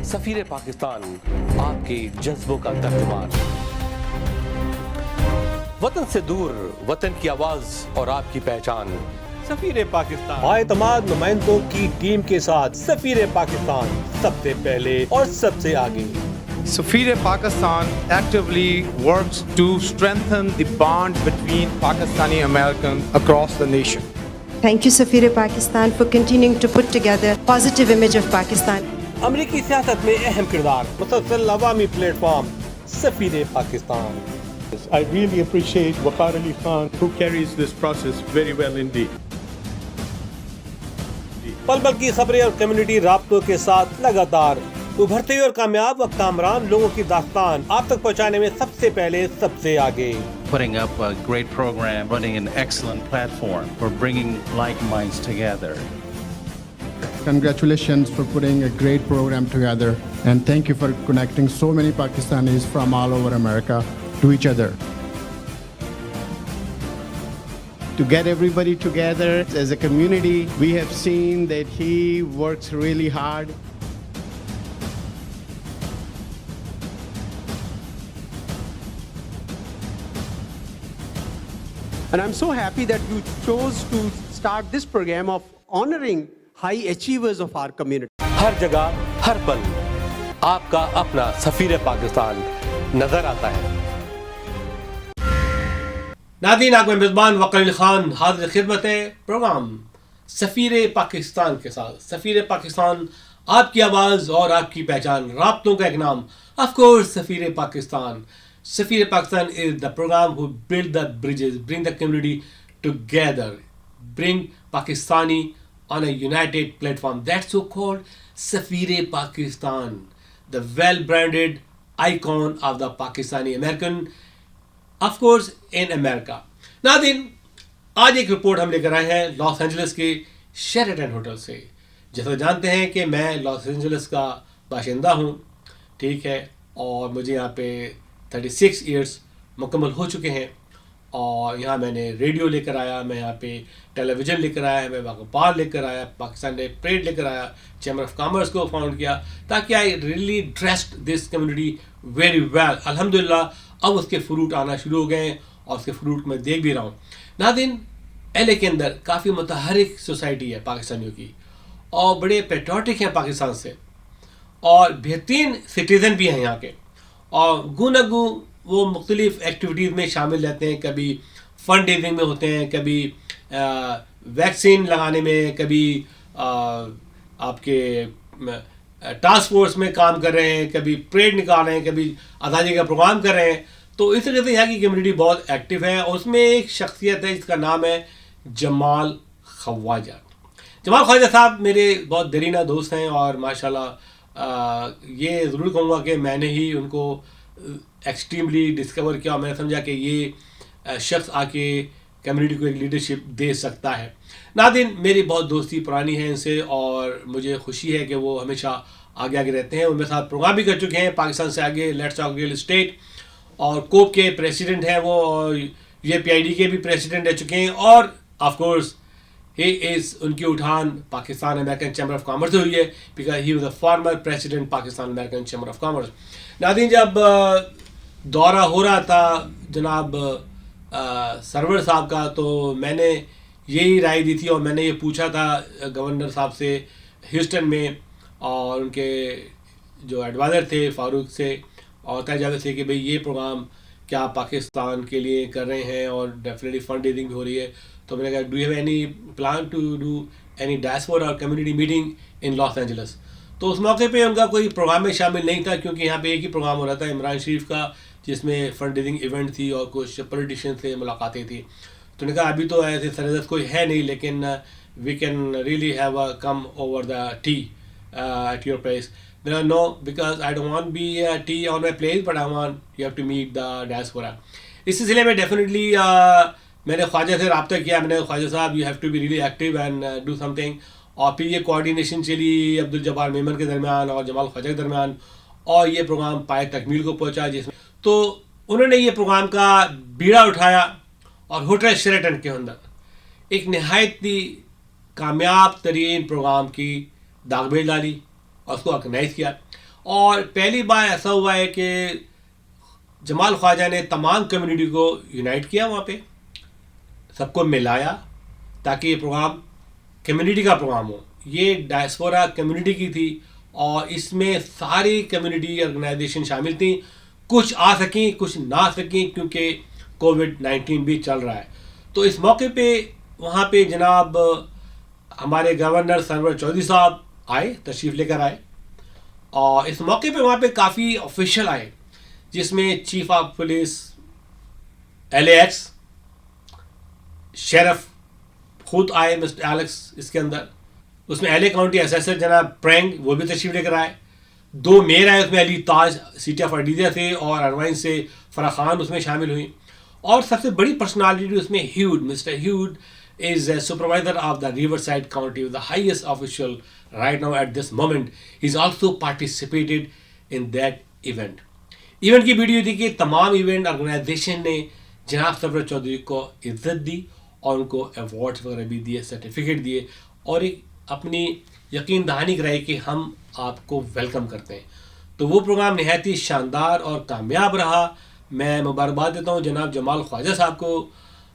सफीर पाकिस्तान आपके जज्बों का तर्जुमान, वतन से दूर वतन की आवाज और आपकी पहचान। सफीर पाकिस्तान बाएतमाद नुमाइंदों की टीम के साथ सफीर पाकिस्तान सबसे पहले और सबसे आगे। Safir Pakistan actively works to strengthen the bond between Pakistani Americans across the nation. Thank you, Safir Pakistan, for continuing to put together a positive image of Pakistan. अमरीकी सियासत में अहम किरदार, मुसलसल अवामी platform Safeer Pakistan. I really appreciate Waqar Ali Khan, who carries this process very well indeed. पल पल की खबरें और कम्युनिटी राब्तों के साथ लगातार उभरते हुए और कामयाब व कामरान लोगों की दास्तान आप तक पहुंचाने में सबसे पहले सबसे आगे। Putting up a great program, running an excellent platform for bringing like minds together. Congratulations for putting a great program together, and thank you for connecting so many Pakistanis from all over America to each other. To get everybody together as a community, we have seen that he works really hard. And I'm so happy that you chose to start this program of honoring high achievers of our community. हर जगह हर पल आपका अपना सफीर पाकिस्तान नजर आता है। नाज़रीन, आपका मेज़बान वक़ार अली खान हाज़िर खिदमत है प्रोग्राम सफ़ीर पाकिस्तान के साथ। सफ़ीर पाकिस्तान आपकी आवाज़ और आपकी पहचान, राब्तों का एक नाम, of course Safeer Pakistan. Safeer Pakistan is the program who build the bridges, bring the community together, bring Pakistani on a united platform. That's so called Safir Pakistan, the well-branded icon of the Pakistani American, of course in America. नाज़रीन, आज एक report हम लेकर आए हैं Los Angeles के Sheraton hotel से। जैसा जानते हैं कि मैं लॉस एंजलिस का बाशिंदा हूँ, ठीक है, और मुझे यहाँ पे 36 इयर्स मुकम्मल हो चुके हैं। और यहाँ मैंने रेडियो लेकर आया, मैं यहाँ पे टेलीविज़न लेकर आया, मैं अखबार लेकर आया, पाकिस्तान डे परेड लेकर आया, चैम्बर ऑफ कॉमर्स को फाउंड किया, ताकि I really dressed this community very well. अल्हम्दुलिल्लाह अब उसके फ्रूट आना शुरू हो गए हैं और उसके फ्रूट मैं देख भी रहा हूँ। नाज़रीन, एलए के अंदर काफ़ी मुतहरिक सोसाइटी है पाकिस्तानियों की, और बड़े पेट्रियाटिक हैं पाकिस्तान से, और बेहतरीन सिटीज़न भी हैं यहाँ के, और गुनगु वो मुख्तलिफ़ एक्टिविटीज़ में शामिल रहते हैं। कभी फंड रेजिंग में होते हैं, कभी वैक्सीन लगाने में, कभी आपके टास्क फोर्स में काम कर रहे हैं, कभी परेड निकाल रहे हैं, कभी आज़ादी का प्रोग्राम कर रहे हैं। तो इस तरह से यहाँ की कम्युनिटी बहुत एक्टिव है, और उसमें एक शख्सियत है जिसका नाम है जमाल ख्वाजा। जमाल ख्वाजा साहब मेरे बहुत दरीना दोस्त हैं, और माशाल्लाह ये ज़रूर कहूँगा कि मैंने ही उनको एक्सट्रीमली डिस्कवर किया, और मैंने समझा कि ये शख्स आके कम्युनिटी को एक लीडरशिप दे सकता है। नाज़रीन, मेरी बहुत दोस्ती पुरानी है इनसे, और मुझे खुशी है कि वो हमेशा आगे आगे रहते हैं। वो मेरे साथ प्रोग्राम भी कर चुके हैं, पाकिस्तान से आगे, लेट्स टॉक रियल एस्टेट, और कोप के प्रेसिडेंट हैं वो, और UPID के भी प्रेसिडेंट रह चुके हैं, और ऑफ कोर्स ही इज़ उनकी उठान Pakistan American chamber of commerce से हुई है, because he was the former president Pakistan American chamber of commerce. नाज़रीन, जब दौरा हो रहा था जनाब सरवर साहब का, तो मैंने यही राय दी थी, और मैंने ये पूछा था गवर्नर साहब से ह्यूस्टन में, और उनके जो एडवाइज़र थे फारूक से और तैजावे से, कि भाई ये प्रोग्राम क्या पाकिस्तान के लिए कर रहे हैं, और डेफिनेटली फंड रेजिंग भी हो रही है। तो मैंने कहा, do you have any plan to do any diaspora और community meeting in Los Angeles? तो उस मौके पे उनका कोई प्रोग्राम में शामिल नहीं था, क्योंकि यहाँ पे एक ही प्रोग्राम हो रहा था इमरान शरीफ का, जिसमें फंड रेजिंग इवेंट थी और कुछ पॉलिटिशियन से मुलाकातें थी। तो उन्होंने कहा अभी तो ऐसे सरजद कोई है नहीं, लेकिन we can really have a come over the tea at your place. No, because I don't want be tea on my place, but I want you have to meet the diaspora. इस सिलसिले में definitely मैंने ख्वाजा से रब्ता किया। मैंने Khwaja Sahab, you have to be really active and do something. और फिर ये कोऑर्डिनेशन चली अब्दुल जब्बार मेमन के दरमियान और जमाल ख्वाजा के दरमियान, और ये प्रोग्राम पाए तकमील को पहुँचा, जिसमें तो उन्होंने ये प्रोग्राम का बीड़ा उठाया, और होटल शेरेटन के अंदर एक नहायत ही कामयाब तरीन प्रोग्राम की दागबेल डाली और उसको ऑर्गेनाइज़ किया। اور پہلی بار ایسا ہوا ہے کہ جمال خواجہ نے تمام کمیونٹی کو یونائٹ کیا وہاں پہ, سب کو ملایا تاکہ یہ پروگرام کمیونٹی کا پروگرام ہو. یہ ڈائسپورا کمیونٹی کی تھی اور اس میں ساری کمیونٹی آرگنائزیشن شامل تھیں. کچھ آ سکیں کچھ نہ آ سکیں کیونکہ کووڈ-19 بھی چل رہا ہے. تو اس موقع پہ وہاں پہ جناب ہمارے گورنر سرور چودھری صاحب آئے, تشریف لے کر آئے, اور اس موقع پہ وہاں پہ کافی آفیشل آئے جس میں chief of police LAX, sheriff خود آئے مسٹر ایلیکس اس کے اندر, اس میں LA کاؤنٹی اسیسر جناب پرینگ وہ بھی تشریف لے کر آئے, 2 میئر آئے اس میں علی تاج سٹی آف اڈیزا سے اور اروائن سے فرح خان اس میں شامل ہوئی, اور سب سے بڑی پرسنالٹی اس میں ہیوڈ, mister ہیوڈ is a supervisor of the Riverside County, the highest official right now at this moment. He's also participated in that event. Event کی ویڈیو تھی کہ تمام ایونٹ آرگنائزیشن نے جناب سرور چودھری کو عزت دی اور ان کو ایوارڈس وغیرہ بھی دیے, سرٹیفکیٹ دیے, اور ایک اپنی یقین دہانی کرائی کہ ہم آپ کو ویلکم کرتے ہیں. تو وہ پروگرام نہایت ہی شاندار اور کامیاب رہا. میں مبارکباد دیتا ہوں جناب جمال خواجہ صاحب کو.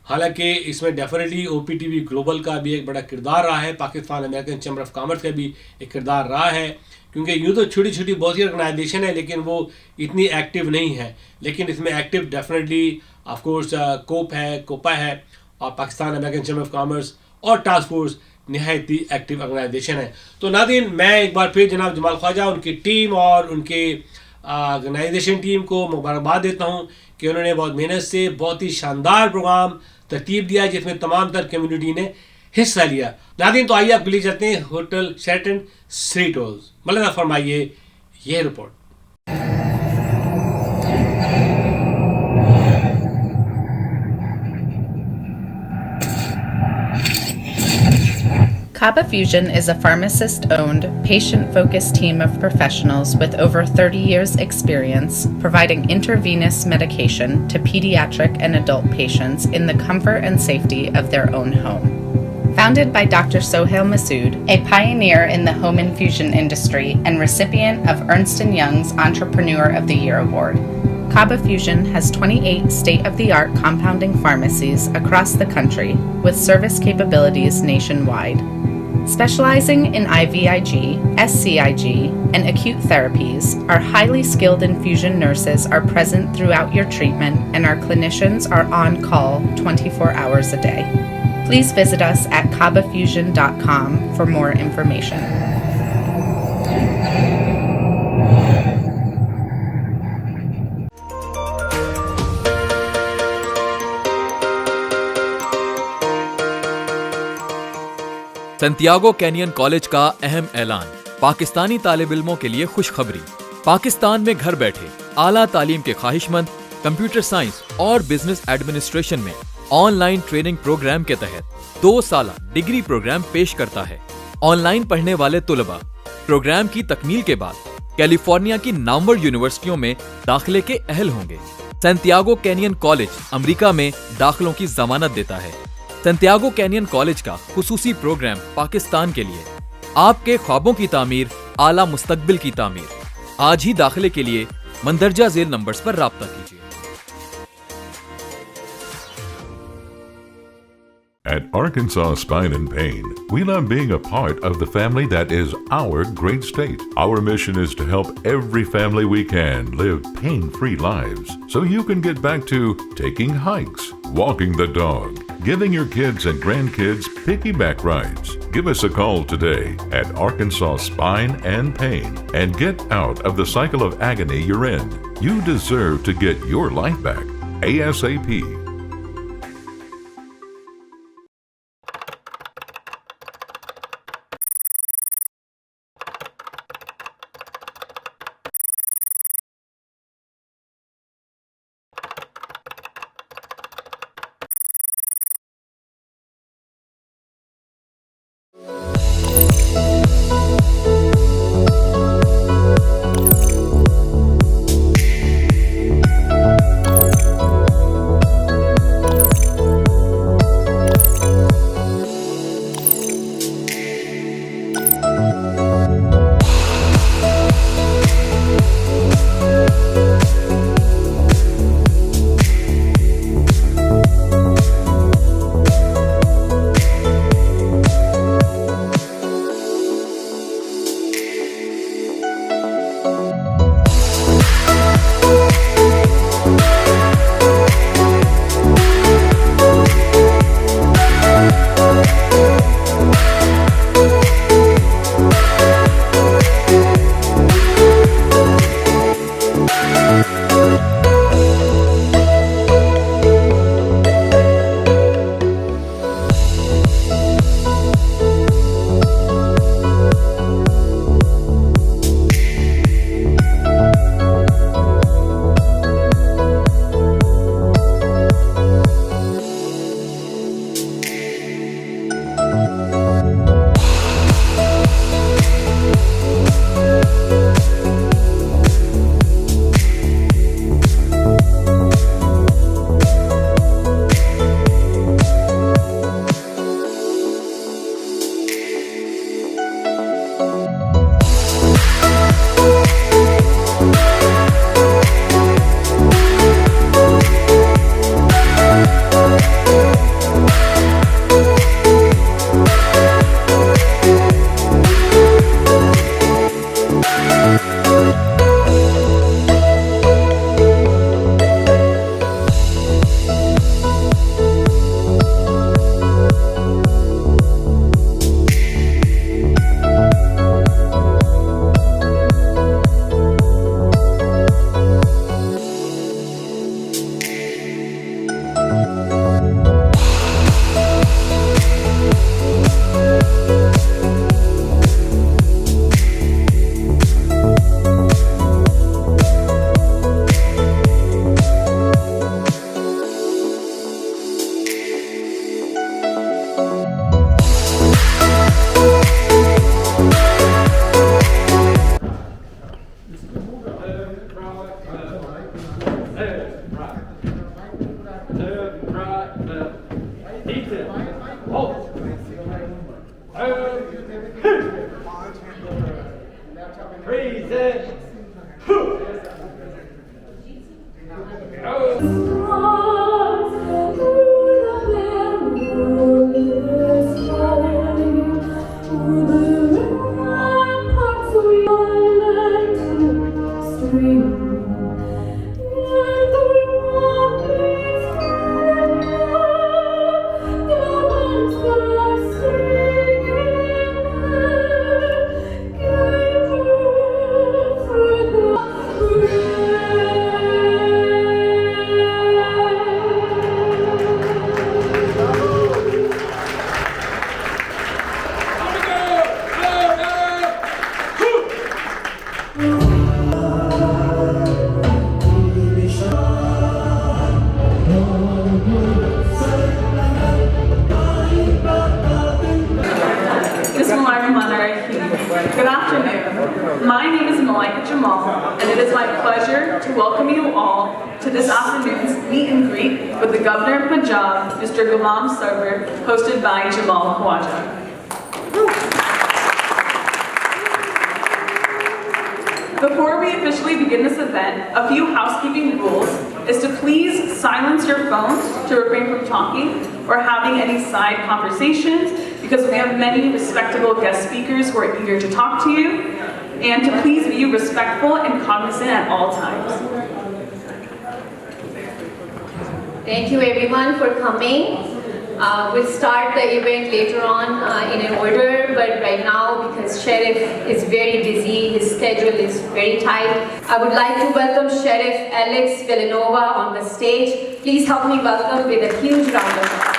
حالانکہ اس میں ڈیفینیٹلی OpTv گلوبل کا بھی ایک بڑا کردار رہا ہے, Pakistan American chamber of commerce کا بھی ایک کردار رہا ہے, کیونکہ یوں تو چھوٹی چھوٹی بہت سی آرگنائزیشن ہے لیکن وہ اتنی ایکٹیو نہیں ہے, لیکن اس میں ایکٹیو ڈیفینیٹلی آف کورس کوپا ہے اور Pakistan American chamber of commerce اور ٹاسک فورس نہایت ہی ایکٹیو آرگنائزیشن ہے. تو ناظرین, میں ایک بار پھر جناب جمال خواجہ, ان کی ٹیم اور ان کے آرگنائزیشن ٹیم کو مبارکباد دیتا ہوں کہ انہوں نے بہت محنت سے بہت ہی شاندار پروگرام ترتیب دیا جس میں تمام تر کمیونٹی نے حصہ لیا. ناظرین, تو آئیے آپ کے لیے چلتے ہیں ہوٹل شیرٹن سریٹوز. مولانا فرمائیے یہ report. Kaba Fusion is a pharmacist-owned, patient-focused team of professionals with over 30 years' experience providing intravenous medication to pediatric and adult patients in the comfort and safety of their own home. Founded by Dr. Sohail Masood, a pioneer in the home infusion industry and recipient of Ernst & Young's Entrepreneur of the Year Award, Kaba Fusion has 28 state-of-the-art compounding pharmacies across the country with service capabilities nationwide. Specializing in IVIG, SCIG, and acute therapies, our highly skilled infusion nurses are present throughout your treatment and our clinicians are on call 24 hours a day. Please visit us at kabafusion.com for more information. سنتیاگو canyon college کا اہم اعلان. پاکستانی طالب علموں کے لیے خوشخبری. پاکستان میں گھر بیٹھے اعلیٰ تعلیم کے خواہش مند کمپیوٹر سائنس اور بزنس ایڈمنسٹریشن میں آن لائن ٹریننگ پروگرام کے تحت 2 سالہ ڈگری پروگرام پیش کرتا ہے. آن لائن پڑھنے والے طلباء پروگرام کی تکمیل کے بعد کیلیفورنیا کی نامور یونیورسٹیوں میں داخلے کے اہل ہوں گے. سنتیاگو کینین کالج امریکہ میں داخلوں کی ضمانت دیتا ہے. سنتیاگو کینین کالج کا خصوصی پروگرام پاکستان کے لیے آپ کے خوابوں کی تعمیر, اعلیٰ مستقبل کی تعمیر. آج ہی داخلے کے لیے مندرجہ ذیل نمبرز پر رابطہ کیجیے. At Arkansas Spine and Pain, we love being a part of the family that is our great state. Our mission is to help every family we can live pain-free lives so you can get back to taking hikes, walking the dog, giving your kids and grandkids piggyback rides. Give us a call today at Arkansas Spine and Pain and get out of the cycle of agony you're in. You deserve to get your life back ASAP. Good afternoon. My name is and it is my pleasure to welcome you all to this afternoon's meet and greet with the Governor of Punjab, Mr. Mohammed Sarwar, hosted by Jamal Khwaja. Before we officially begin this event, a few housekeeping rules is to please silence your phones to refrain from talking or having any side conversations, because we have many respectable guest speakers who are eager to talk to you, and to please be respectful and cognizant at all times. Thank you everyone for coming. We'll start the event later on in an order, but right now, because Sheriff is very busy, his schedule is very tight, I would like to welcome Sheriff Alex Villanova on the stage. Please help me welcome with a huge round of applause.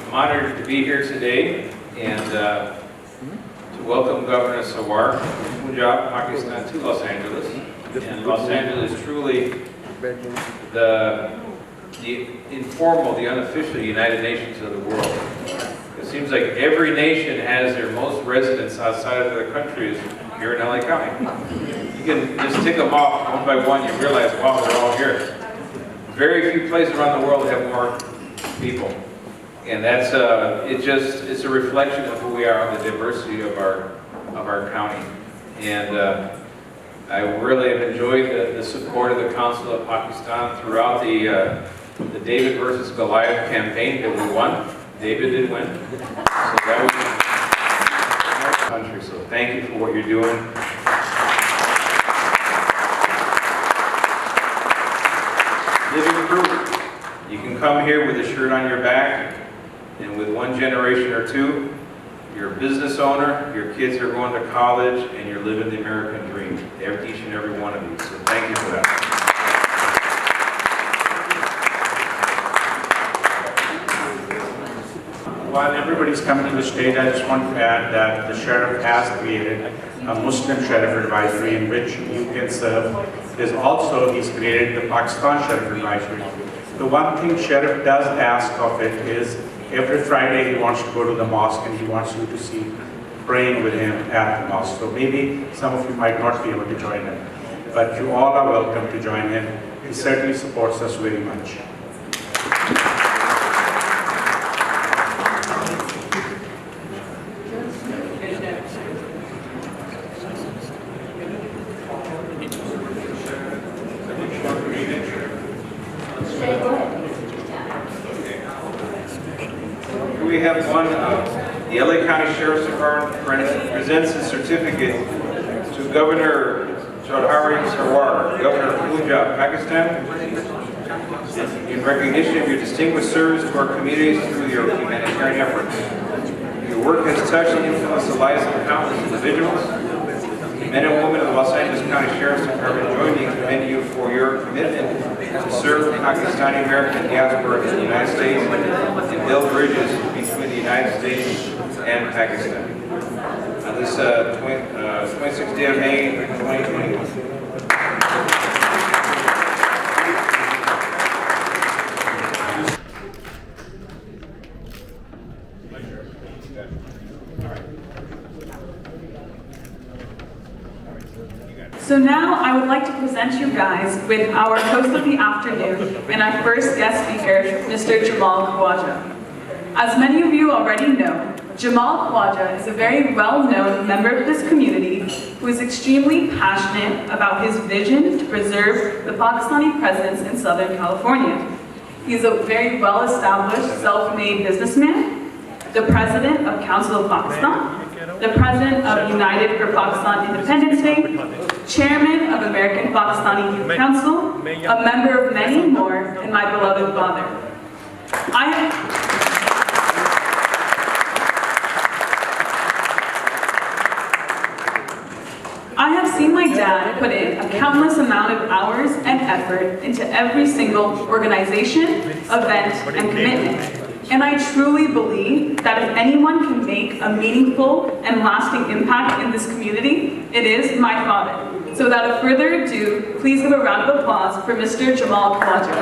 I'm honored to be here today and to welcome Governor Sarwar from Punjab, Pakistan to Los Angeles. And Los Angeles is truly the informal, the unofficial United Nations of the world. It seems like every nation has their most residents outside of their countries here in LA County. You can just tick them off one by one, you realize, wow, they're all here. Very few places around the world have more people. And that's it's a reflection of who we are, the diversity of our county. And I really have enjoyed the support of the Council of Pakistan throughout the David versus Goliath campaign that we won. David did win. So that was our country. So thank you for what you're doing. Living proof. You can come here with a shirt on your back, and with one generation or two, you're a business owner, your kids are going to college, and you're living the American dream. Each and every one of you. So thank you for that. While everybody's coming to the stage, I just want to add that the Sheriff has created a Muslim Sheriff Advisory in which you can serve. He's created the Pakistan Sheriff Advisory. The one thing Sheriff does ask of it is every Friday he wants to go to the mosque and he wants you to see praying with him at the mosque. So maybe some of you might not be able to join him, but you all are welcome to join him. He certainly supports us very much. We have one, the LA County Sheriff's Department presents a certificate to Governor Chaudhry Sarwar, Governor of Punjab, Pakistan, in recognition of your distinguished service to our communities through your humanitarian efforts. Your work has touched and influenced the lives of countless individuals. Men and women of the Los Angeles County Sheriff's Department join me in commending you for your commitment to serve the Pakistani American diaspora in the United States and build bridges between the United States and Pakistan. On this 26th day of May, 2021. So now I would like to present present you guys with our host of the afternoon and our first guest speaker, Mr. Jamal Khawaja. As many of you already know, Jamal Khawaja is a very well-known member of this community who is extremely passionate about his vision to preserve the Pakistani presence in Southern California. He is a very well-established, self-made businessman, the president of Council of Pakistan, the president of United for Pakistan Independence Day, chairman of American Pakistani Youth Council, a member of many more, and my beloved father. I have seen my dad put in a countless amount of hours and effort into every single organization, event, and commitment. And I truly believe that if anyone can make a meaningful and lasting impact in this community, it is my father. So without further ado, please give a round of applause for Mr. Jamal Khawaja.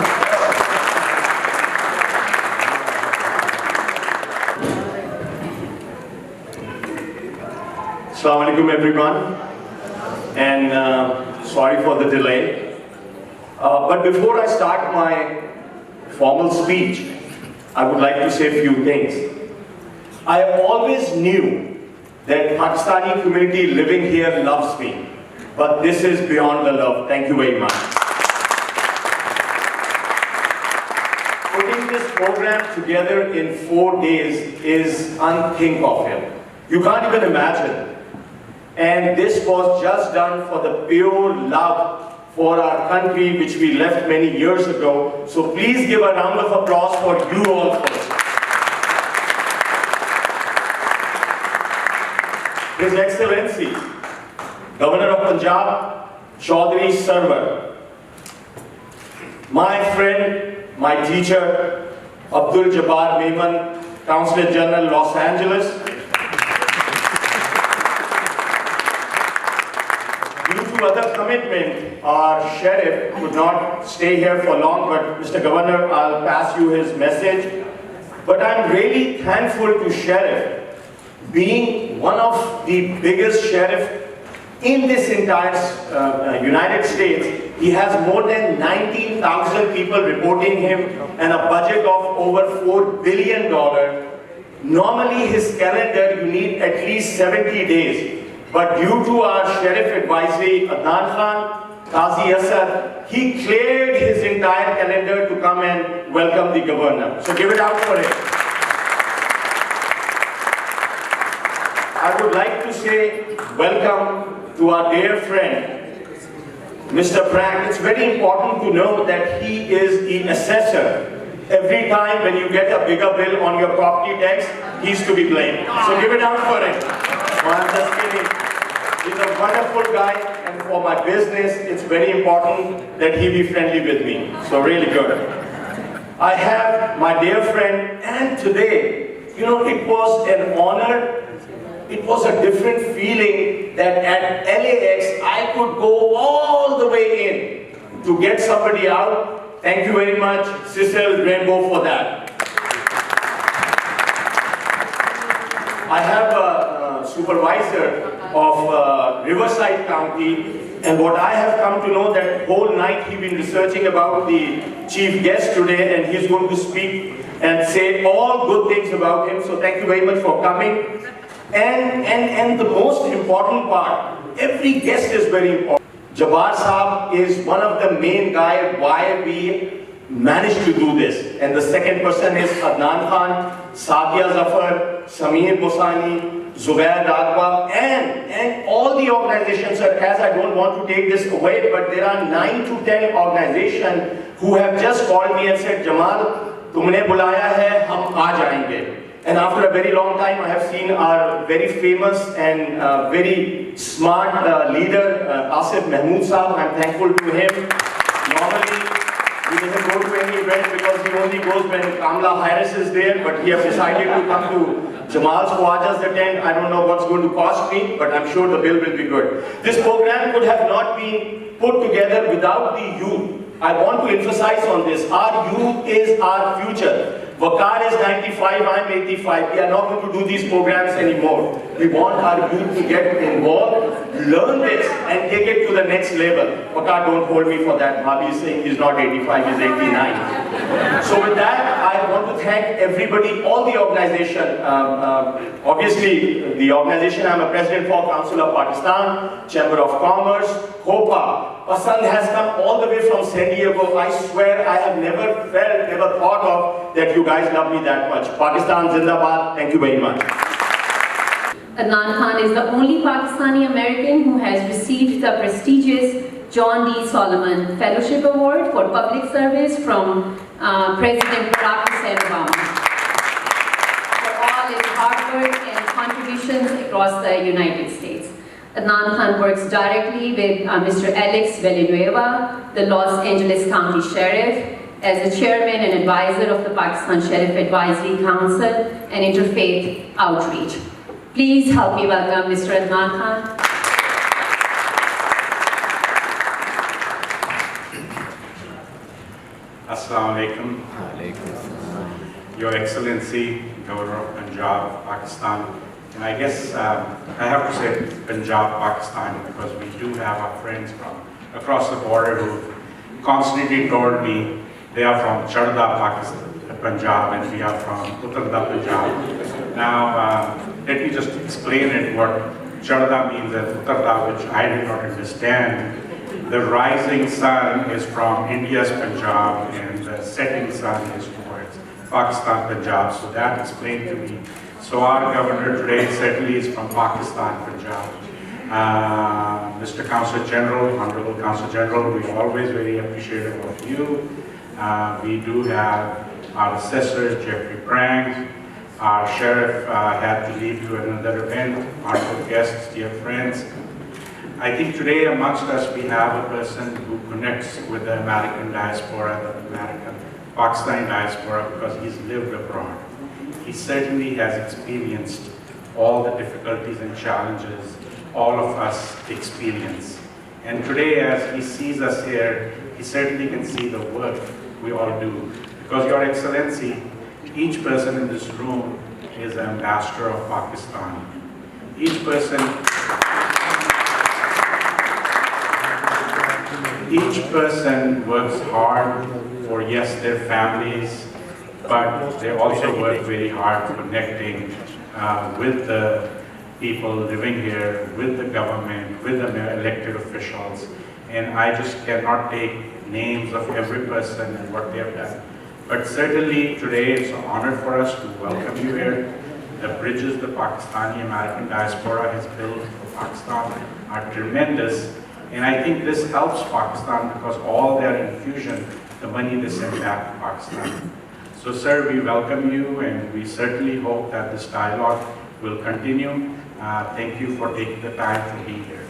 Assalamu alaikum everyone, and sorry for the delay. But before I start my formal speech, I would like to say a few things. I always knew that Pakistani community living here loves me, but this is beyond the love. Thank you very much. Putting this program together in 4 days is unthinkable. You can't even imagine. And this was just done for the pure love for our country, which we left many years ago. So please give a round of applause for you all for it. His Excellency, Governor of Punjab, Chaudhry Sarwar, my friend, my teacher, Abdul Jabbar Memon, Consulate General, Los Angeles, other commitment, our sheriff could not stay here for long, but Mr. Governor, I'll pass you his message. But I'm really thankful to sheriff, being one of the biggest sheriff in this entire United States. He has more than 19,000 people reporting him and a budget of over $4 billion. Normally his calendar, you need at least 70 days. But due to our Sheriff Advisory, Adnan Khan, Qazi Asad, he cleared his entire calendar to come and welcome the governor. So give it out for him. I would like to say welcome to our dear friend, Mr. Frank. It's very important to know that he is the assessor. Every time when you get a bigger bill on your property tax, he's to be blamed. So give it out for him. No, I'm just kidding. He's a wonderful guy, and for my business, it's very important that he be friendly with me. So really good. I have my dear friend, and today, you know, it was an honor. It was a different feeling that at LAX, I could go all the way in to get somebody out. Thank you very much, Cecil Rainbow, for that. I have a supervisor of Riverside County, and what I have come to know that whole night he's been researching about the chief guest today, and he's going to speak and say all good things about him. So thank you very much for coming. And the most important part, every guest is very important. Jabbar Saab is one of the main guys why we managed to do this. And the second person is Adnan Khan, Sadia Zafar, Sameer Bosani, Zubair Ragwa, and all the organizations, sir, as I don't want to take this away, but there are 9 to 10 organizations who have just called me and said, Jamal, tumne bulaya hai, hum aa jayenge. And after a very long time, I have seen our very famous and very smart leader, Asif Mahmood Saab. I'm thankful to him. Normally, he doesn't go to any event because he only goes when Kamala Harris is there, but he has decided to come to Jamal Khawaja's tent. I don't know what's going to cost me, but I'm sure the bill will be good. This program could have not been put together without the youth. I want to emphasize on this. Our youth is our future. Waqar is 95, I'm 85. We are not going to do these programs anymore. We want our youth to get involved, learn this, and take it to the next level. Waqar, don't hold me for that. Bhabi is saying he's not 85, he's 89. So with that, I want to thank everybody, all the organization. Obviously, the organization I'm a president for, Council of Pakistan, Chamber of Commerce, HOPA. Pasand has come all the way from San Diego. I swear I have never felt, never thought of that you guys love me that much. Pakistan Zindabad, thank you very much. Adnan Khan is the only Pakistani American who has received the prestigious John D. Solomon Fellowship Award for Public Service from President Barack Hussein Obama for all his hard work and contributions across the United States. Adnan Khan works directly with Mr. Alex Villanueva, the Los Angeles County Sheriff, as the chairman and advisor of the Pakistan Sheriff Advisory Council and Interfaith Outreach. Please help me welcome Mr. Adnan Khan. Assalamu alaikum. Your Excellency, Governor of Punjab, Pakistan. And I guess I have to say Punjab, Pakistan, because we do have our friends from across the border who constantly told me they are from Chaudhry Pakistan, Punjab, and we are from Uttar Punjab. Now, let me just explain it what Chaudhry means as Uttar, which I did not understand. The rising sun is from India's Punjab, and the setting sun is towards Pakistan, Punjab. So that explained to me. So our governor today certainly is from Pakistan, Punjab. Mr. Consul General, Honorable Consul General, we are always very appreciative of you. We do have our assessor, Jeffrey Prank. Our sheriff had to leave to another event. Honorable guests, dear friends. I think today amongst us we have a person who connects with the American diaspora, the American Pakistani diaspora, because he's lived abroad. He certainly has experienced all the difficulties and challenges all of us experience. And today, as he sees us here, he certainly can see the work we all do. Because, Your Excellency, each person in this room is an ambassador of Pakistan. Each person works hard for, yes, their families, but they also work very hard connecting with the people living here, with the government, with the elected officials. And I just cannot take names of every person and what they have done. But certainly today it's an honor for us to welcome you here. The bridges the Pakistani American diaspora has built for Pakistan are tremendous. And I think this helps Pakistan because all their infusion, the money they send back to Pakistan. So, sir, we welcome you, and we certainly hope that this dialogue will continue. Thank you for taking the time to be here.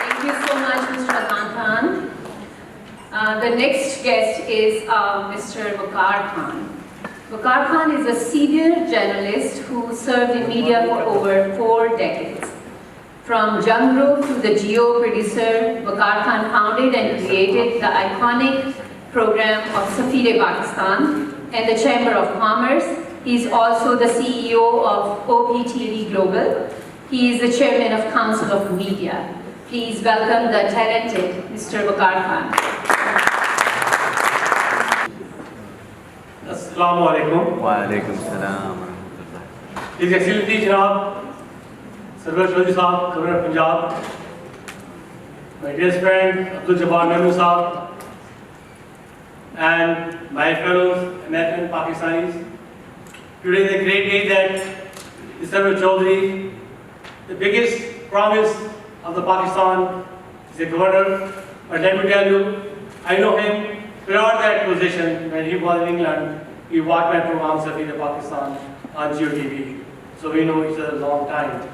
Thank you so much, Mr. Adnan Khan. The next guest is Mr. Waqar Khan. Waqar Khan is a senior journalist who served in media for over 4 decades. From Jungrove to the Geo producer, Waqar Khan founded and created the iconic program of Safire Pakistan and the Chamber of Commerce. He is also the CEO of OpTv Global. He is the chairman of Council of Media. Please welcome the talented Mr. Waqar Khan. Assalamu alaikum. Wa alaikum salam. His Excellency Janab Sarwar Chaudhry Sahab, Governor of Punjab, my dear friend Abdul Jabbar Mehmood Sahab, and my fellow American Pakistanis. Today is a great day that Sarwar Chaudhry, the biggest promise of the Pakistan, is a governor. But let me tell you, I know him prior to that position when he was in England. He watched my program Safire Pakistan on GeoTV. So we know each other a long time.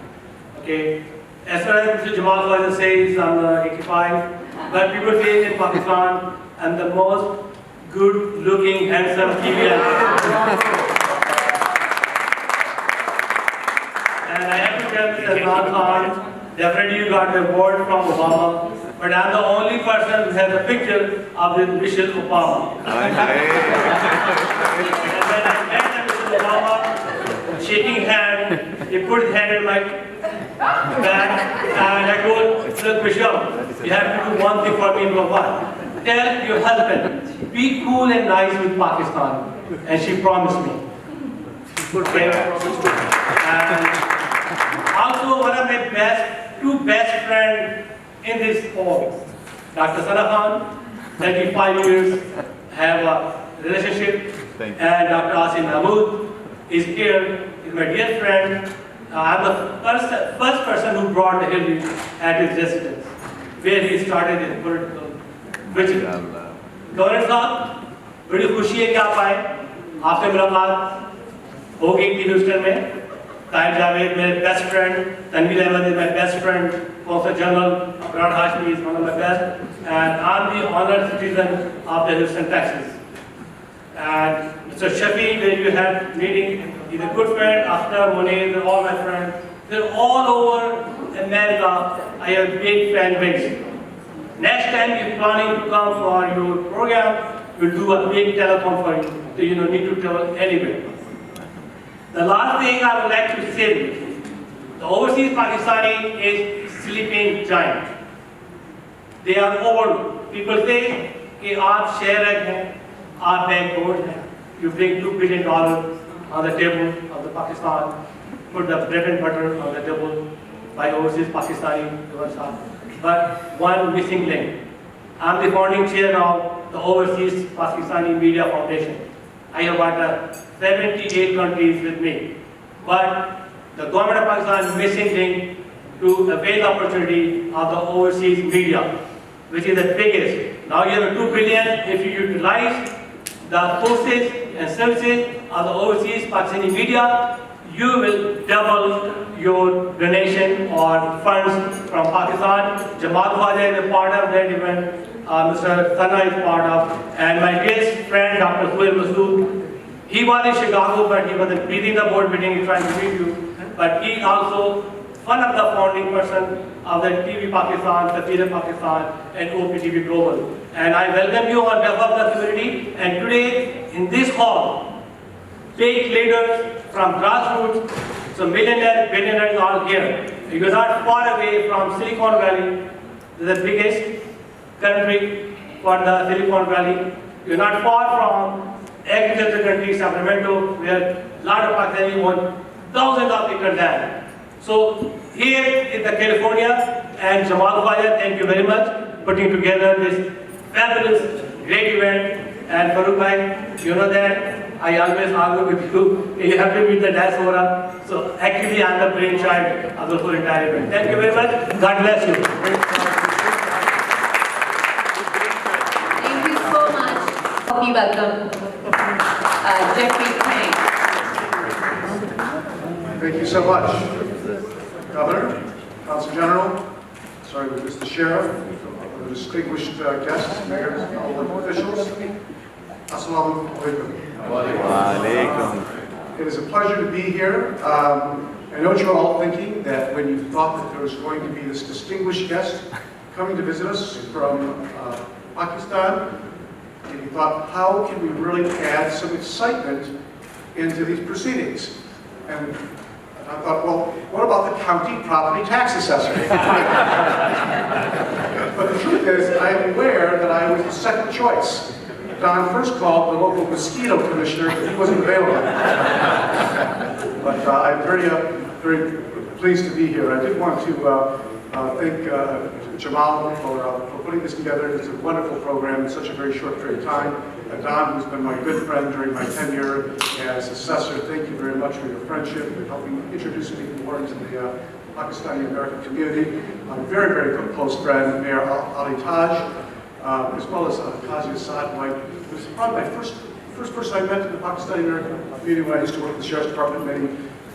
Okay. As far as Mr. Jamal Fawaz says, I'm 85, but people say in Pakistan, I'm the most good-looking, handsome TV actor. And I have to tell Mr. Adnan Khan, definitely you got the award from Obama but I'm the only person who has a picture of the Michelle Obama. And when I met Michelle Obama, shaking hand, he put his hand in my back, and I told, look, Michelle, you have to do one thing for me, number one. Tell your husband, be cool and nice with Pakistan. And she promised me. Okay. And also one of my two best friends in this hall, Dr. Sana Khan, 35 years, have a relationship, and Dr. Asim Mahmood is here, is my dear friend. I'm the first person who brought the Hillary at his residence, where he started his political vigil. Governor साहब, बड़ी खुशी है कि आप आए, आपसे मुलाकात हो गई थी ह्यूस्टन में. ताहिर जावेद मेरे best friend, Tanveer Ahmed is my best friend, Consul General Abrar Hashmi is one of my best, and I'm the honored citizen of the Houston, Texas. And Mr. Shafi, where you had meeting, he's a good friend. Akhtar, Munir, they're all my friends. They're all over America. I have a big fan base. Next time you're planning to come for your program, we'll do a big telecom for you, so you don't need to travel anywhere. The last thing I would like to say, the overseas Pakistani is sleeping giant. They are overlooked. People say कि आप share हैं, आप backbone हैं. You bring $2 billion on the table of the Pakistan, put the bread and butter on the table by overseas Pakistani government. But one missing link. I'm the founding chair of the Overseas Pakistani Media Foundation. I have about 78 countries with me. But the government of Pakistan is missing link to avail the opportunity of the overseas media, which is the biggest. Now you have 2 billion. If you utilize the sources and services of the overseas Pakistani media, you will double your donation or funds from Pakistan. Jamaat Khwaja is a part of that event. Mr. Sana is part of. And my dearest friend, Dr. Suhail Masood, he was in Chicago, but he was busy in the board meeting, trying to meet you. But he also one of the founding person of the TV Pakistan, Safir Pakistan, and OpTv Global. And I welcome you on behalf of the community. And today, in this hall, big leaders from grassroots, so millionaires, billionaires are here. You are not far away from Silicon Valley, the biggest country for the Silicon Valley. You are not far from agricultural country, Sacramento, where a lot of Pakistanis own thousands of acres land. So here in the California, and Jamal Khwaja, thank you very much for putting together this fabulous, great event. And Farooq bhai, you know that I always argue with you. You have to meet the diaspora. So actually, I'm the brainchild of the whole entire event. Thank you very much. God bless you. Thank you so much. We welcome Jeffrey Tang. Thank you so much, Governor, Consul General, sorry, Mr. Sheriff, the distinguished guests, mayors, and all the officials. Assalamu alaikum. It is a pleasure to be here. I know what you're all thinking, that when you thought that there was going to be this distinguished guest coming to visit us from Pakistan, and you thought, how can we really add some excitement into these proceedings? And I thought, well, what about the county property tax assessor? But the truth is, I am aware that I was the second choice. Don first called the local mosquito commissioner, but he wasn't available. But I'm very pleased to be here. I did want to thank Jamal for putting this together. It's a wonderful program in such a very short period of time. Don, who's been my good friend during my tenure as assessor, thank you very much for your friendship and helping introduce me more into the Pakistani American community. My very, very good close friend, Mayor Ali Taj, as well as Qazi Assad, who was probably my first person I met in the Pakistani American community when I used to work in the Sheriff's Department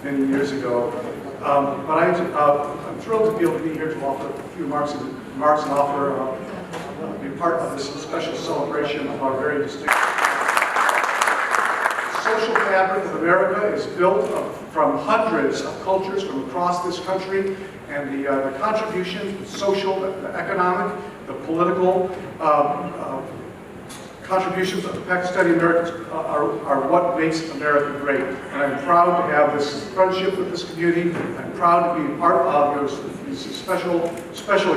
many years ago. But I'm thrilled to be able to be here to offer a few remarks and offer be part of this special celebration of our very distinguished social fabric of America is built from hundreds of cultures from across this country, and the contributions, the social, the economic, the political contributions of the Pakistani Americans are what makes America great. And I'm proud to have this friendship with this community. I'm proud to be part of these special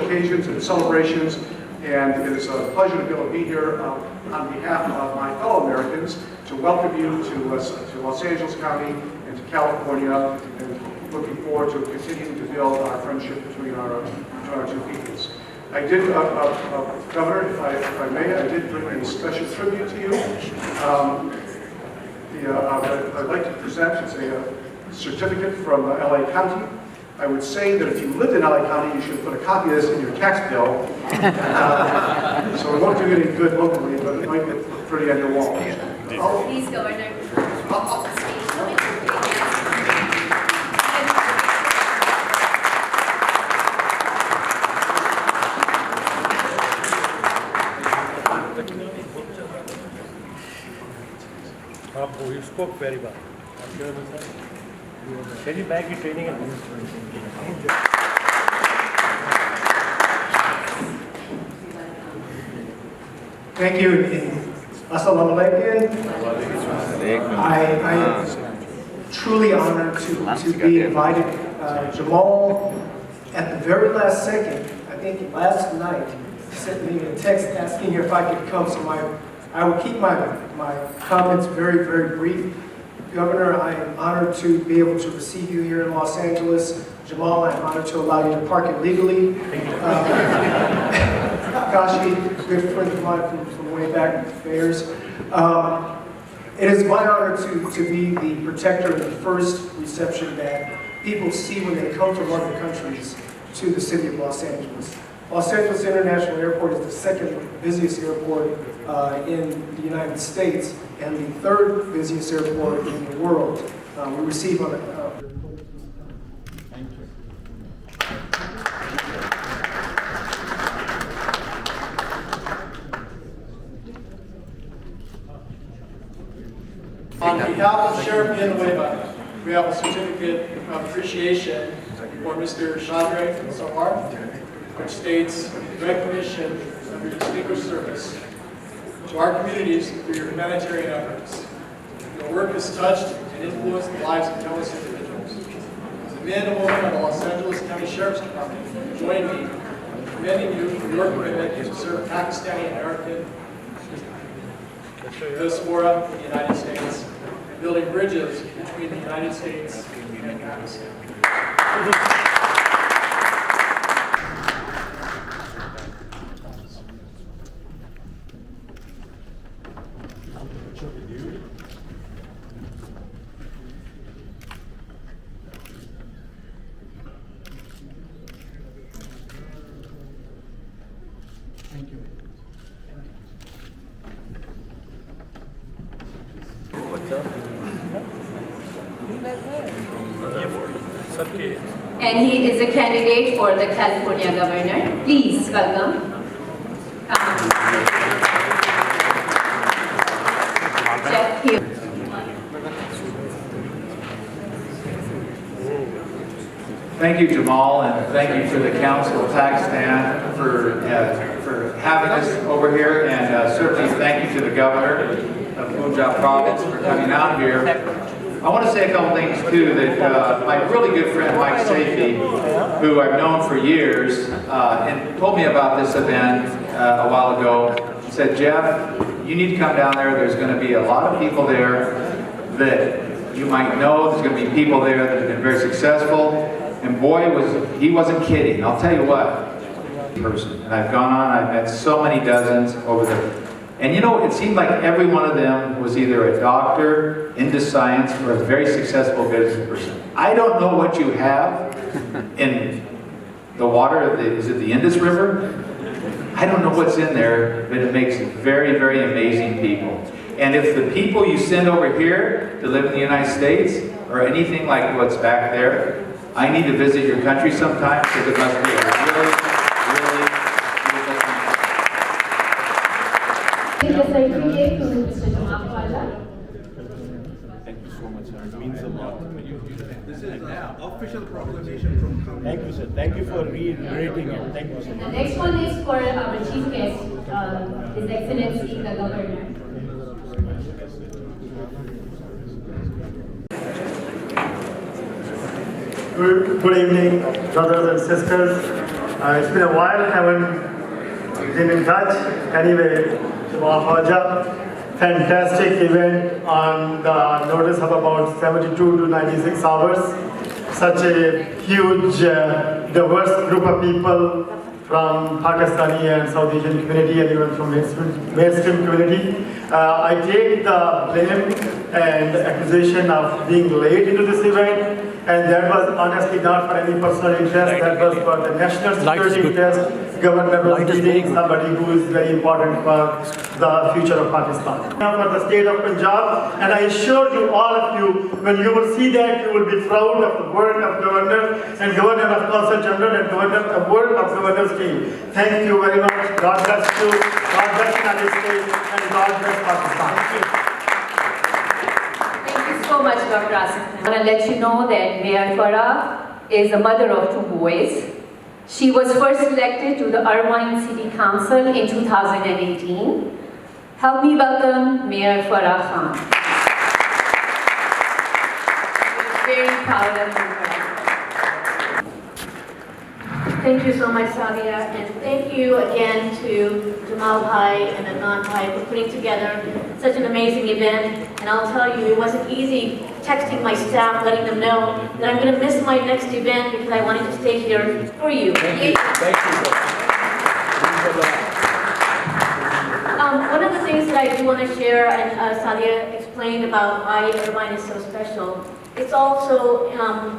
occasions and celebrations. And it is a pleasure to be able to be here on behalf of my fellow Americans to welcome you to Los Angeles County and to California, and looking forward to continuing to build our friendship between our two peoples. I did, Governor, if I may, I did bring a special tribute to you. I'd like to present a certificate from LA County. I would say that if you lived in LA County, you should put a copy of this in your tax bill. So it won't do any good locally, but it might get pretty on your wall. Please, Governor. You spoke very well. Can you back your training and Thank you. Assalamu alaikum. I am truly honored to be invited. Jamal, at the very last second, I think last night, sent me a text asking if I could come. So I will keep my comments very, very brief. Governor, I am honored to be able to receive you here in Los Angeles. Jamal, I'm honored to allow you to park it legally. Kashi, good friend of mine from way back in the fairs. It is my honor to be the protector of the first reception that people see when they come from other countries to the city of Los Angeles. Los Angeles International Airport is the second busiest airport in the United States and the third busiest airport in the world. We receive on Thank you. On behalf of Sheriff Villanueva, we have a certificate of appreciation for Mr. Chaudhry Sarwar, which states recognition of your distinguished service to our communities through your humanitarian efforts. Your work has touched and influenced the lives of countless individuals. As a man and woman of the Los Angeles County Sheriff's Department, join me in commending you for your commitment to serve Pakistani American diaspora in the United States and building bridges between the United States and Pakistan. Thank you. And he is a candidate for the California governor. Please welcome. Jeff Hill. Thank you, Jamal, and thank you to the Council of Pakistan for having us over here, and certainly thank you to the Governor of Punjab province for coming out here. I want to say a couple things too, that my really good friend Mike Safety, who I've known for years, and told me about this event a while ago, said, Jeff, you need to come down there. There's going to be a lot of people there that you might know. There's going to be people there that have been very successful. And boy, he wasn't kidding. I'll tell you what, person. And I've gone on, I've met so many dozens over there. And you know, it seemed like every one of them was either a doctor, into science, or a very successful business person. I don't know what you have in the water, is it the Indus River? I don't know what's in there, but it makes very, very amazing people. And if the people you send over here to live in the United States are anything like what's back there, I need to visit your country sometime because it must be a really, really beautiful country. so much, sir. It means a lot. This is now official proclamation from Congress. Thank you, sir. Thank you for reiterating it. Thank you, sir. The next one is for our chief guest, His Excellency the Governor. Good evening, brothers and sisters. It's been a while, haven't been in touch. Anyway, fantastic event on the notice of about 72 to 96 hours. Such a huge, diverse group of people from Pakistani and South Asian community and even from mainstream community. I take the blame and accusation of being late into this event, and that was honestly not for any personal interest, that was for the national security interest. Governor was leading somebody who is very important for the future of Pakistan. For the state of Punjab, and I assure you, all of you, when you will see that, you will be proud of the work of Governor and Governor of Council General and Governor of work of Governor's team. Thank you very much. God bless you. God bless the United States and God bless Pakistan. Thank you so much, Dr. Asif. I want to let you know that Mayor Farah is a mother of 2 boys. She was first elected to the Irvine City Council in 2018. Help me welcome Mayor Farah Khan. We're very proud of you. Thank you so much, Sadia, and thank you again to Jamal Bhai and Adnan Bhai for putting together such an amazing event. And I'll tell you, it wasn't easy texting my staff, letting them know that I'm going to miss my next event because I wanted to stay here for you. Thank you. Thank you. One of the things that I do want to share, and Sadia explained about why Irvine is so special. It's also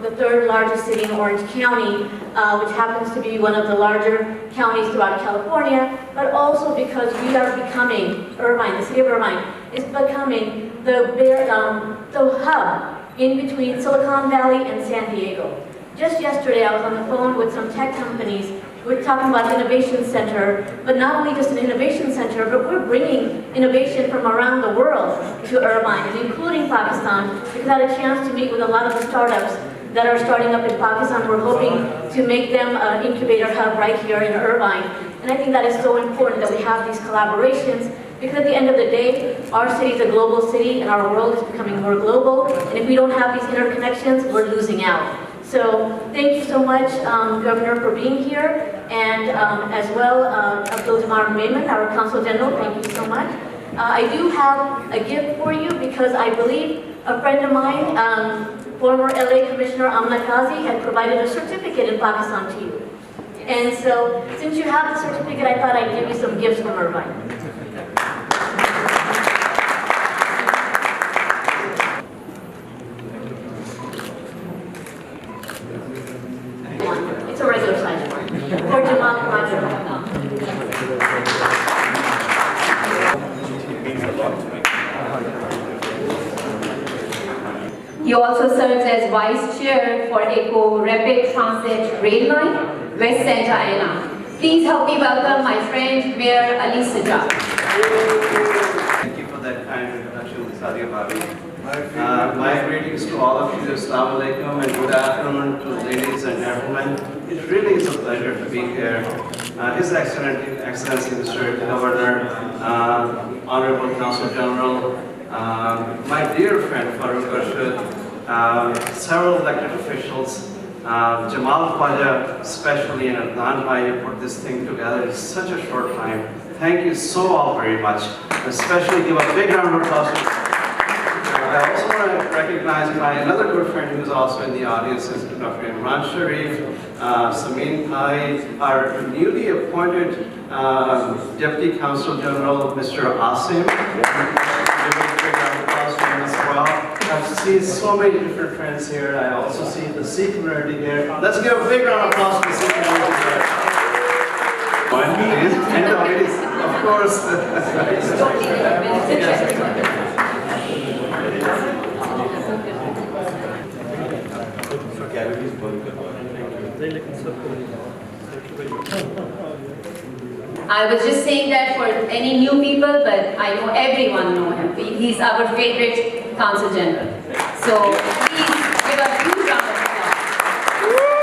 the 3rd largest city in Orange County, which happens to be one of the larger counties throughout California, but also because we are becoming, Irvine, the city of Irvine, is becoming the hub in between Silicon Valley and San Diego. Just yesterday, I was on the phone with some tech companies. We're talking about innovation center, but not only just an innovation center, but we're bringing innovation from around the world to Irvine, including Pakistan, because I had a chance to meet with a lot of the startups that are starting up in Pakistan. We're hoping to make them an incubator hub right here in Irvine. And I think that is so important that we have these collaborations, because at the end of the day, our city is a global city and our world is becoming more global. And if we don't have these interconnections, we're losing out. So thank you so much, Governor, for being here, and as well, Abdul Jamar Mohammed, our Consul General, thank you so much. I do have a gift for you because I believe a friend of mine, former LA Commissioner Amna Kazi, had provided a certificate in Pakistan to you. And so, since you have the certificate, I thought I'd give you some gifts from Irvine. It's a regular size one. For Jamal Roger. He also serves as Vice Chair for ECO Rapid Transit Rail Line, West Santa Ana. Please help me welcome my friend, Mayor Ali Sajjad. Thank you for that kind introduction, Sadia Bhabi. My greetings to all of you. Assalamu alaikum and good afternoon to ladies and gentlemen. It really is a pleasure to be here. His Excellency Mr. Governor, Honorable Consul General, my dear friend Farooq Rashid, several elected officials, Jamal Khwaja especially, and Adnan Bhai, put this thing together in such a short time. Thank you so all very much. Especially give a big round of applause. I also want to recognize another good friend who is also in the audience, is Dr. Imran Sharif, Samin Bhai, our newly appointed Deputy Consul General, Mr. Asim. I've seen so many different friends here. I also see the Sikh community here. Let's give a big round of applause for the Sikh community here. And the ladies, of course. I was just saying that for any new people, but I know everyone knows him. He's our favorite Consul General. So please give a huge round of applause.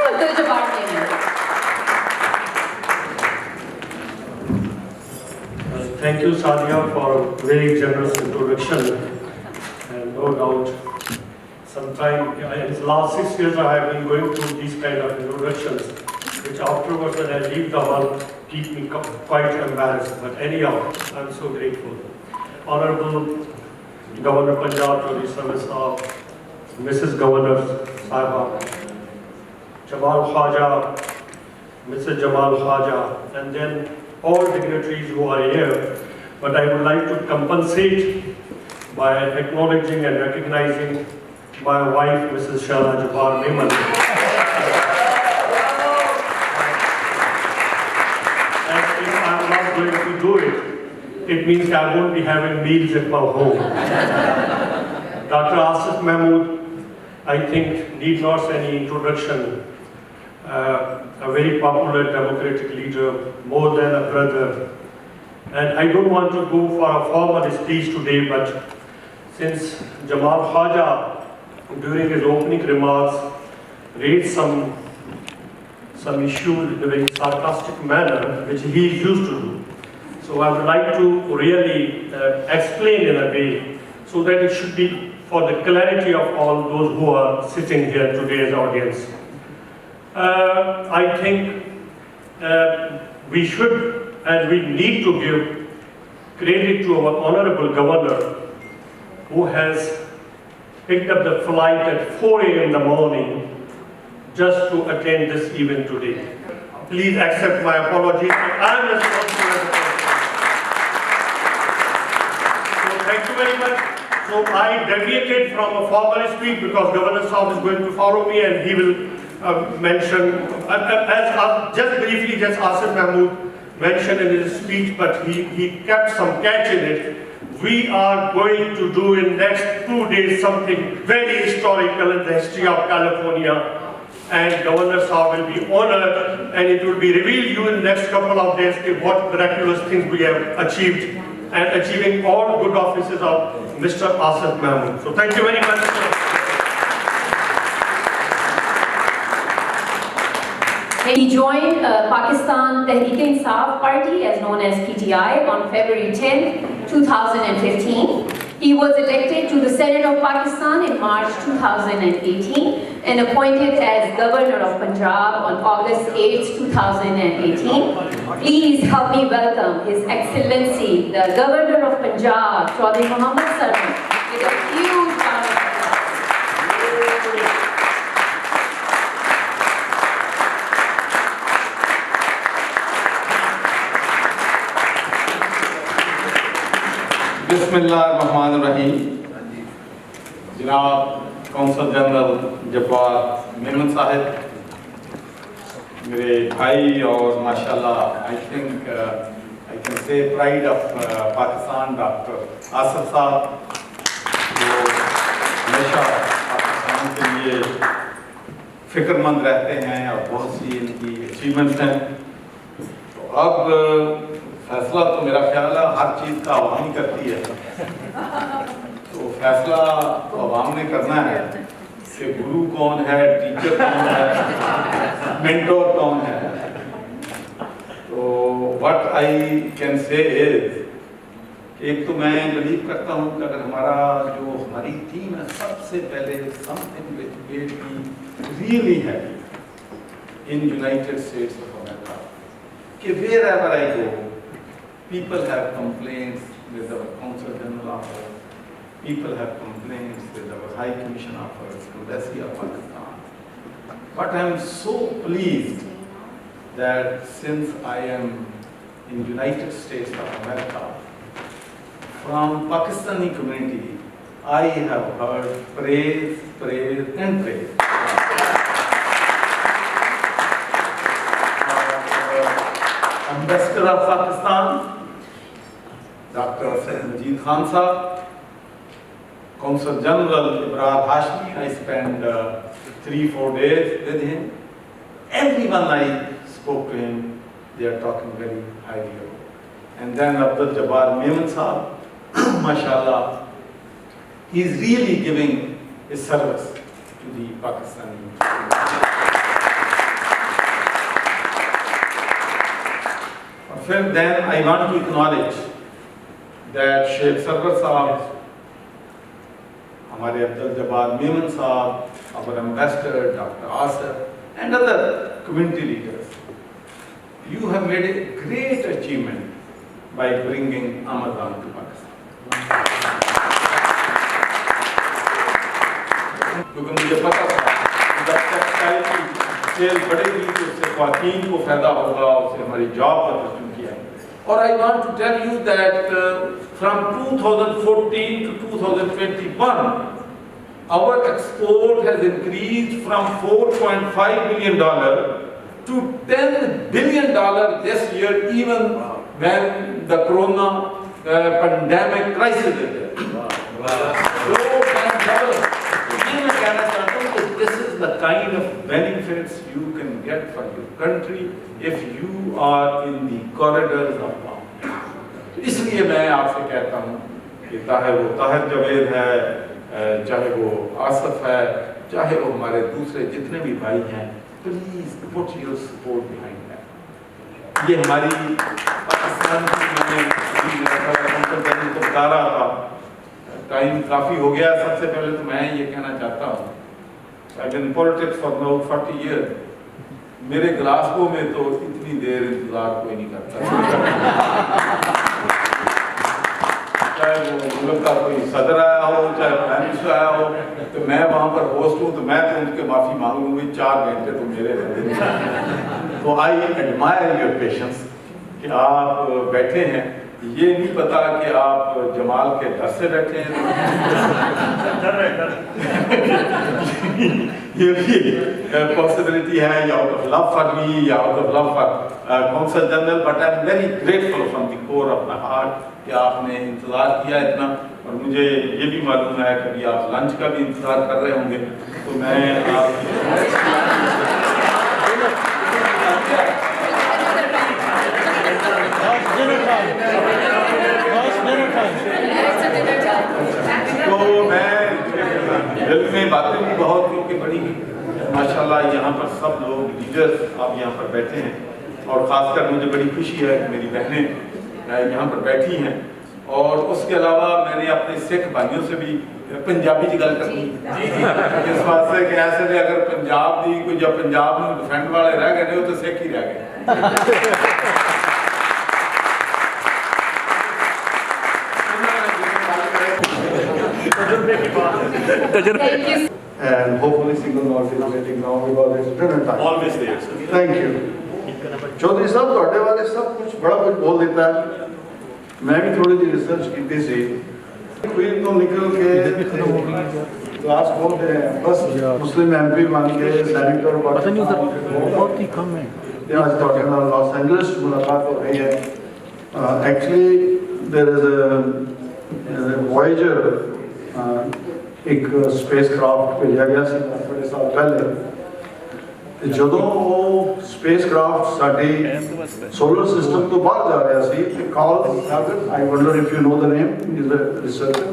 Abdul Jabbar Mohammed. Thank you, Sadia, for a very generous introduction. And no doubt, sometime in the last 6 years, I have been going through these kind of introductions, which afterwards, when I leave the hall, keep me quite embarrassed. But anyhow, I'm so grateful. Honorable Governor Punjab Chaudhry Sarwar, Mrs. Governor Sahiba, Jamal Khaja, Mr. Jamal Khaja, and then all dignitaries who are here. But I would like to compensate by acknowledging and recognizing my wife, Mrs. Chaudhry Mohammed. And if I'm not going to do it, it means I won't be having meals at my home. Dr. Asif Mahmood, I think, need not any introduction. A very popular democratic leader, more than a brother. And I don't want to go for a formal speech today, but since Jamal Khaja, during his opening remarks, raised some issues in a very sarcastic manner, which he is used to do. So I would like to really explain in a way, so that it should be for the clarity of all those who are sitting here today's audience. I think we should and we need to give credit to our Honorable Governor, who has picked up the flight at 4 a.m. in the morning just to attend this event today. Please accept my apologies. I am responsible as a person. So thank you very much. So I deviated from a formal speech because Governor Saab is going to follow me and he will mention, just briefly, just Asif Mahmood mentioned in his speech, but he kept some catch in it. We are going to do in next 2 days something very historical in the history of California. And Governor Saab will be honored, and it will be revealed to you in the next couple of days what miraculous things we have achieved, and achieving all good offices of Mr. Asif Mahmood. So thank you very much. He joined Pakistan Tehreek-e-Insaf Party, as known as PTI, on February 10, 2015. He was elected to the Senate of Pakistan in March 2018 and appointed as Governor of Punjab on August 8, 2018. Please help me welcome His Excellency, the Governor of Punjab, Chaudhry Mohammed Sarwar, with a huge round of बिस्मिल्लाहिर्रहमानिर्रहीम। जनाब consul general Jabbar Memon साहब, मेरे भाई और माशाल्लाह I think I can say pride of Pakistan doctor Asif साहब, जो हमेशा पाकिस्तान के लिए फिक्रमंद रहते हैं और बहुत सी इनकी अचीवमेंट्स हैं। तो अब फैसला तो मेरा ख्याल है हर चीज़ का आवाम ही करती है, तो फैसला तो आवाम ने करना है कि गुरु कौन है, टीचर कौन है, मेंटोर कौन है। तो what I can say is, एक तो मैं बिलीव करता हूँ कि अगर हमारी थीम है सबसे पहले something which made me really happy in United states of America, कि wherever I go, people have complaints with our Consul General office, people have complaints with our High Commission office, Embassy of Pakistan. But I am so pleased that since I am in United States of America, from Pakistani community, I have heard praise, praise and praise. Ambassador of Pakistan, Dr. Sajid Khan Sahab, Consul General Ibrahim Hashmi, I spent 3-4 days with him. Everyone I spoke to him, they are talking very highly of him. And then Abdul Jabbar Mohammed Sahab, mashallah, he is really giving his service to the Pakistani. Then I want to acknowledge that Sheikh Sarwar Sahab, Hamare Abdul Jabbar Memon Sahab, our ambassador Dr. Asif, and other community leaders, you have made a great achievement by bringing Amazon to Pakistan. क्योंकि मुझे पता था कि जब textile की cell बढ़ेगी तो उससे ख्वातीन को फायदा होगा, उससे हमारी जॉब अपॉर्चुनिटी है. और I want to tell you that from 2014 to 2021, our export has increased from $4.5 billion to $10 billion this year, even when the corona pandemic crisis is there. This is the kind of benefits you can get for your country if you are in the corridors of law. इसलिए मैं आपसे कहता हूँ कि चाहे वो ताहिर जवेद है, चाहे वो आसफ है, चाहे वो हमारे दूसरे जितने भी भाई हैं, please put your support behind that. ये हमारी पाकिस्तान की मैंने तो बता रहा था, टाइम काफ़ी हो गया. सबसे पहले तो मैं ये कहना चाहता हूँ, I've been in politics for now 40 years. मेरे ग्लासगो में तो इतनी देर इंतजार कोई नहीं करता. चाहे वो मुल्क का कोई सदर आया हो, चाहे प्राइम मिनिस्टर आया हो, तो मैं वहाँ पर होस्ट हूँ तो मैं तो उनके माफ़ी मांगूंगी. 4 घंटे तो मेरे रहते. तो I admire your patience कि आप बैठे हैं. ये नहीं पता कि आप जमाल के डर से बैठे हैं. ये भी possibility है, या out of love for me, या out of love for Consul General, but I am very grateful from the core of my heart कि आपने इंतज़ार किया इतना. और मुझे ये भी मालूम है कभी आप लंच का भी इंतज़ार कर रहे होंगे, तो मैं आप तो मैं दिल में बातें भी बहुत क्योंकि बड़ी माशाल्लाह यहाँ पर सब लोग लीडर्स आप यहाँ पर बैठे हैं. और ख़ासकर मुझे बड़ी खुशी है कि मेरी बहनें यहाँ पर बैठी हैं. और उसके अलावा मैंने अपने सिख भाइयों से भी पंजाबी च गल करनी इस वास्ते कि ऐसे में अगर पंजाब की कोई जब पंजाब में डिफेंड वाले रह गए तो सिख ही रह गए. And hopefully single not celebrating now because it's dinner time. Always there. Thank you. Chaudhary साहब ਤੁਹਾਡੇ ਬਾਰੇ ਸਭ ਕੁਝ ਬੜਾ ਕੁਝ ਬੋਲ ਦਿੱਤਾ. मैं भी थोड़ी सी रिसर्च की थी. क्वीन तो निकल के क्लास खोलते हैं, बस मुस्लिम MP बन के सेनेटर बहुत ही कम है. आज ਤੁਹਾਡੇ ਨਾਲ लॉस एंजलिस मुलाकात हो रही है. Actually there is a Voyager एक स्पेस क्राफ्ट भेजा गया ਸੀ बड़े साल पहले. ਜਦੋਂ ਉਹ ਸਪੇਸ ਕ੍ਰਾਫਟ ਸਾਡੇ ਸੋਲਰ ਸਿਸਟਮ ਤੋਂ ਬਾਹਰ ਜਾ ਰਿਹਾ ਸੀ ਤੇ Carl I wonder if you know the name is a researcher.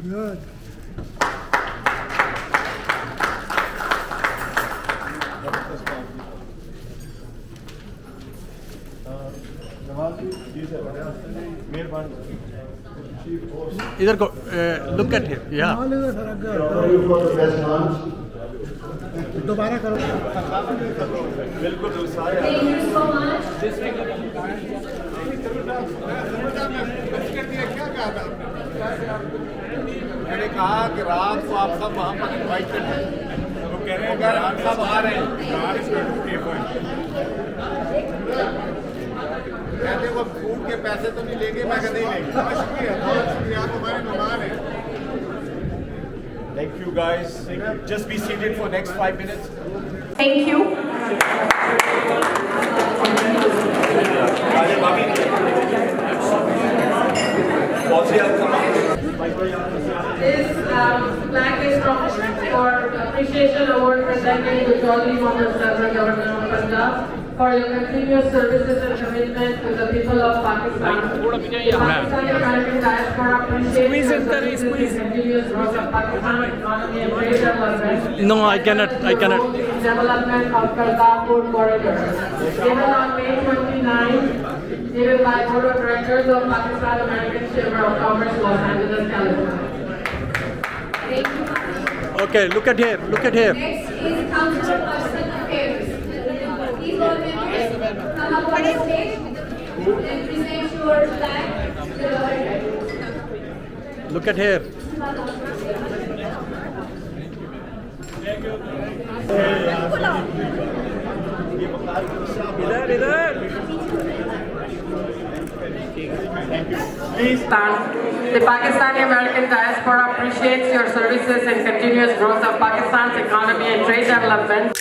Good. Jamal ji से बड़े मेहरबानी. इधर को लुक एट हिम. या दोबारा करो. बिल्कुल मैंने कहा कि रात को आप सब वहाँ पर इन्वाइटेड हैं. तो कह रहे हैं अगर हम सब आ रहे हैं कहते वो फूड के पैसे तो नहीं लेंगे. मैं कहते नहीं लेंगे. बहुत शुक्रिया आप हमारे मेहमान हैं. Thank you guys. Just be seated for next 5 minutes. Thank you. This plaque is for appreciation award representing the Chaudhry Mohammed Sarwar government of Punjab for your continuous services and commitment to the people of Pakistan. The Pakistani American diaspora appreciates your services in continuous growth of Pakistan economy and trade development. No, I cannot. In development of Kartarpur corridor. Given on May 29, given by Board of Directors of Pakistan American Chamber of Commerce, Los Angeles, California. Okay, look at here. Next is Council of Personal Affairs. Please all members come up on the stage and present your flag to the government. Look at here. The Pakistani American diaspora appreciates your services and continuous growth of Pakistan's economy and trade development.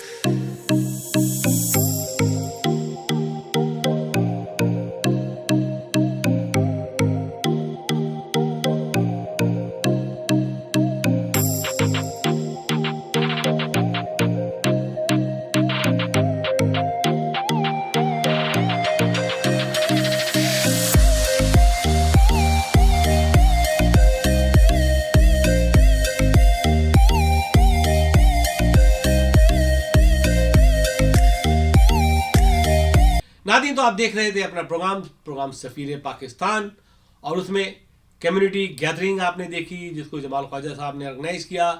नाज़रीन, तो आप देख रहे थे अपना programme सफ़ीर पाकिस्तान, और उसमें community gathering आपने देखी जिसको जमाल ख्वाजा साहब ने ऑर्गेनाइज़ किया।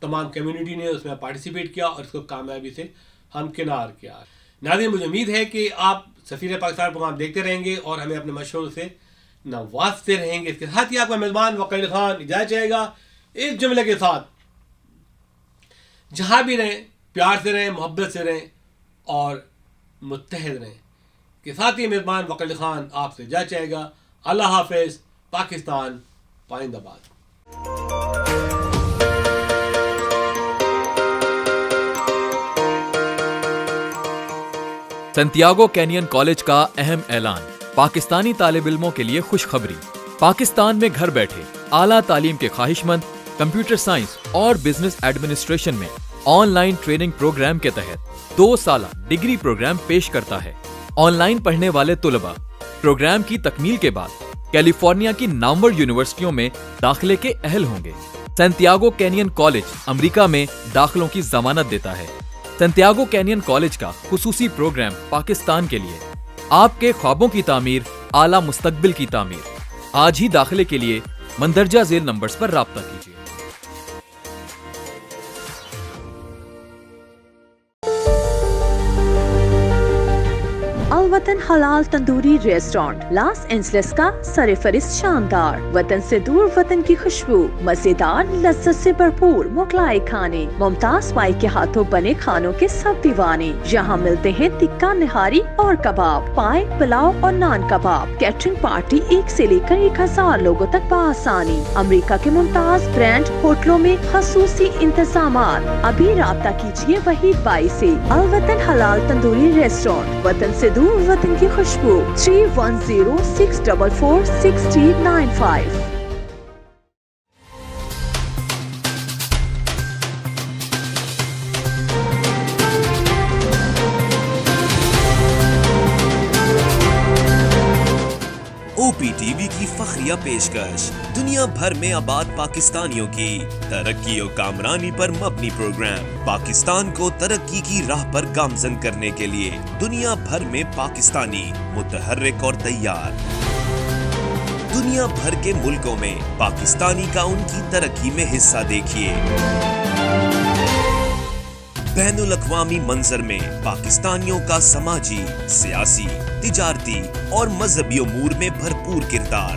तमाम कम्युनिटी ने उसमें पार्टिसिपेट किया और इसको कामयाबी से हमकिनार किया। नाज़रीन, मुझे उम्मीद है कि आप सफ़ीर पाकिस्तान प्रोग्राम देखते रहेंगे और हमें अपने मशवरों से नवाजते रहेंगे। इसके साथ ही आपका मेज़बान वकील खान इजाज़त चाहेगा इस जुमले के साथ, जहाँ भी रहें प्यार से रहें, मोहब्बत से रहें और मुत्तहद रहें। के साथ ही मेज़बान वकील खान आपसे इजाज़त चाहेगा। अल्लाह हाफ़िज़। पाकिस्तान पाइंदाबाद। सैंटियागो कैनियन कॉलेज का अहम ऐलान। पाकिस्तानी तालिब इल्मों के लिए खुशखबरी। पाकिस्तान में घर बैठे आला तालीम के ख्वाहिशमंद कंप्यूटर साइंस और बिजनेस एडमिनिस्ट्रेशन में ऑनलाइन ट्रेनिंग प्रोग्राम के तहत 2 साला डिग्री प्रोग्राम पेश करता है। ऑनलाइन पढ़ने वाले तुलबा प्रोग्राम की तकमील के बाद कैलिफोर्निया की नामवर यूनिवर्सिटियों में दाखिले के अहल होंगे। सैंटियागो कैनियन कॉलेज अमेरिका में दाखिलों की जमानत देता है। सैंटियागो कैनियन कॉलेज का खुसूसी प्रोग्राम पाकिस्तान के लिए, आपके ख्वाबों की तामीर, आला मुस्तकबिल की तामीर। आज ही दाखिले के लिए मंदरजा झेल नंबर्स पर राब्ता कीजिए। वतन हलाल तंदूरी रेस्टोरेंट लॉस एंजलिस का सरफरिस्त शानदार, वतन से दूर वतन की खुशबू, मजेदार लज्जत से भरपूर मुगलाई खाने, मुमताज भाई के हाथों बने खानों के सब दीवाने। यहाँ मिलते हैं टिक्का, निहारी और कबाब, पाए, पुलाव और नान कबाब। कैटरिंग पार्टी 1 से लेकर 1000 लोगों तक बआसानी। अमेरिका के मुमताज ब्रांड होटलों में खसूसी इंतजामात। अभी राब्ता कीजिए वहीद भाई से। अल वतन हलाल तंदूरी रेस्टोरेंट, वतन से दूर वतन की खुशबू। 3106446095। OpTv की फखरिया पेशकश, दुनिया भर में आबाद पाकिस्तानियों की तरक्की और कामरानी पर मबनी प्रोग्राम। पाकिस्तान को तरक्की की राह पर गामजन करने के लिए दुनिया भर में पाकिस्तानी मुतहर्रिक और तैयार। दुनिया भर के मुल्कों में पाकिस्तानी का उनकी तरक्की में हिस्सा देखिए। बैनुल अक़वामी मंजर में पाकिस्तानियों का समाजी, सियासी, तिजारती और मजहबी उमूर में भरपूर किरदार।